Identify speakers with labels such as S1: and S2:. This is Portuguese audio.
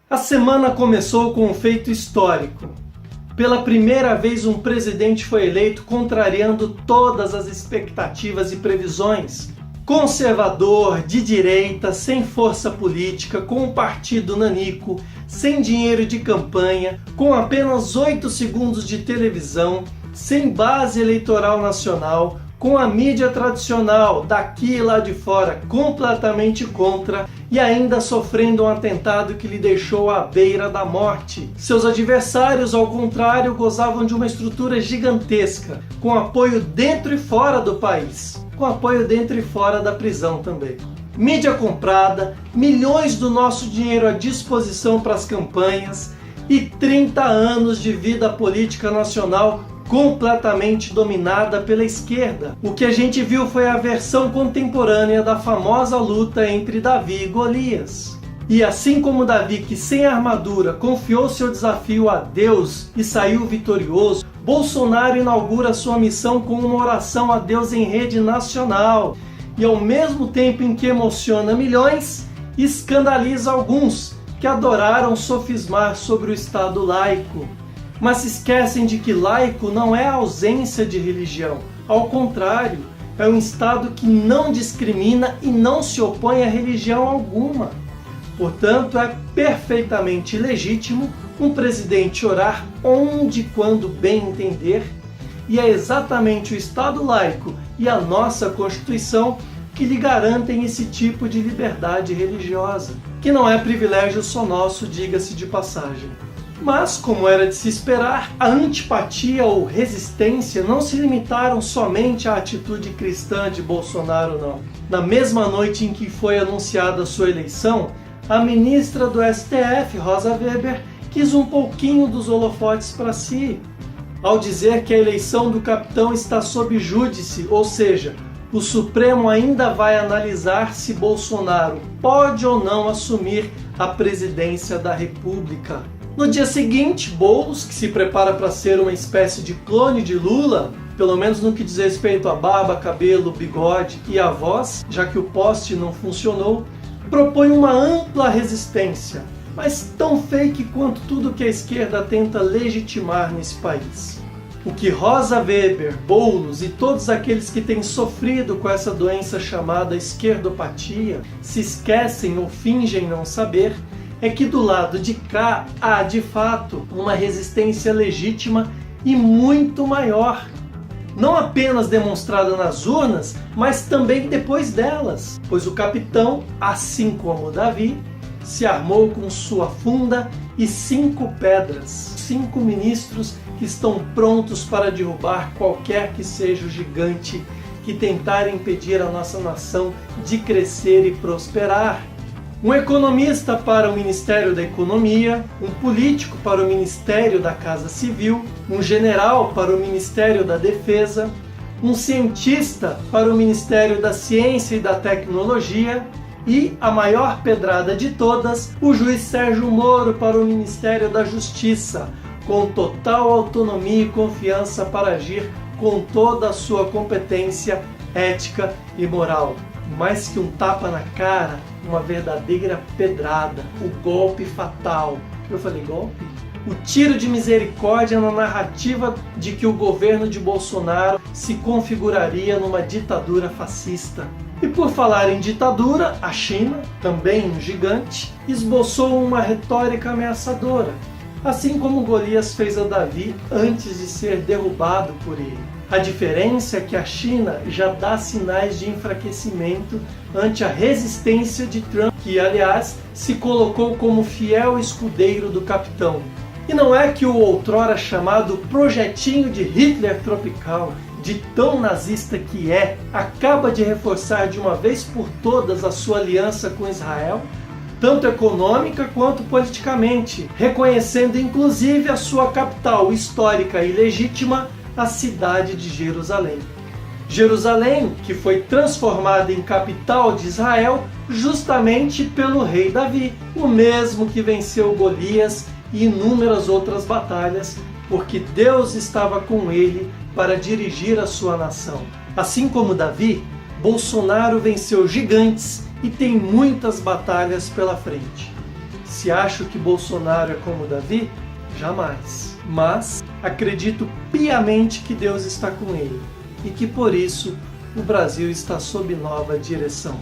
S1: A semana começou com um feito histórico. Pela primeira vez, um presidente foi eleito contrariando todas as expectativas e previsões. Conservador, de direita, sem força política, com um partido nanico, sem dinheiro de campanha, com apenas 8 segundos de televisão, sem base eleitoral nacional, com a mídia tradicional daqui e lá de fora completamente contra e ainda sofrendo um atentado que lhe deixou à beira da morte. Seus adversários, ao contrário, gozavam de uma estrutura gigantesca, com apoio dentro e fora do país, com apoio dentro e fora da prisão também. Mídia comprada, milhões do nosso dinheiro à disposição para as campanhas e 30 anos de vida política nacional completamente dominada pela esquerda. O que a gente viu foi a versão contemporânea da famosa luta entre Davi e Golias. E assim como Davi, que sem armadura confiou seu desafio a Deus e saiu vitorioso, Bolsonaro inaugura sua missão com uma oração a Deus em rede nacional. E ao mesmo tempo em que emociona milhões, escandaliza alguns que adoraram sofismar sobre o Estado laico. Mas se esquecem de que laico não é a ausência de religião. Ao contrário, é um Estado que não discrimina e não se opõe a religião alguma. Portanto, é perfeitamente legítimo um presidente orar onde e quando bem entender, e é exatamente o Estado laico e a nossa Constituição que lhe garantem esse tipo de liberdade religiosa, que não é privilégio só nosso, diga-se de passagem. Mas, como era de se esperar, a antipatia ou resistência não se limitaram somente à atitude cristã de Bolsonaro, não. Na mesma noite em que foi anunciada sua eleição, a ministra do STF, Rosa Weber, quis um pouquinho dos holofotes para si, ao dizer que a eleição do capitão está sob júdice, ou seja, o Supremo ainda vai analisar se Bolsonaro pode ou não assumir a presidência da República. No dia seguinte, Boulos, que se prepara para ser uma espécie de clone de Lula, pelo menos no que diz respeito a barba, cabelo, bigode e a voz, já que o poste não funcionou, propõe uma ampla resistência, mas tão fake quanto tudo que a esquerda tenta legitimar nesse país. O que Rosa Weber, Boulos e todos aqueles que têm sofrido com essa doença chamada esquerdopatia se esquecem ou fingem não saber é que do lado de cá há, de fato, uma resistência legítima e muito maior. Não apenas demonstrada nas urnas, mas também depois delas. Pois o capitão, assim como Davi, se armou com sua funda e 5 pedras. 5 ministros que estão prontos para derrubar qualquer que seja o gigante que tentar impedir a nossa nação de crescer e prosperar. Um economista para o Ministério da Economia, um político para o Ministério da Casa Civil, um general para o Ministério da Defesa, um cientista para o Ministério da Ciência e da Tecnologia e, a maior pedrada de todas, o juiz Sérgio Moro para o Ministério da Justiça, com total autonomia e confiança para agir com toda a sua competência ética e moral. Mais que um tapa na cara, uma verdadeira pedrada, o golpe fatal. Eu falei golpe? O tiro de misericórdia na narrativa de que o governo de Bolsonaro se configuraria numa ditadura fascista. E por falar em ditadura, a China, também um gigante, esboçou uma retórica ameaçadora, assim como Golias fez a Davi antes de ser derrubado por ele. A diferença é que a China já dá sinais de enfraquecimento ante a resistência de Trump, que, aliás, se colocou como fiel escudeiro do capitão. E não é que o outrora chamado projetinho de Hitler tropical, de tão nazista que é, acaba de reforçar de uma vez por todas a sua aliança com Israel, tanto econômica quanto politicamente, reconhecendo inclusive a sua capital histórica e legítima, a cidade de Jerusalém. Jerusalém, que foi transformada em capital de Israel justamente pelo rei Davi, o mesmo que venceu Golias e inúmeras outras batalhas, porque Deus estava com ele para dirigir a sua nação. Assim como Davi, Bolsonaro venceu gigantes e tem muitas batalhas pela frente. Se acho que Bolsonaro é como Davi? Jamais. Mas acredito piamente que Deus está com ele e que por isso o Brasil está sob nova direção.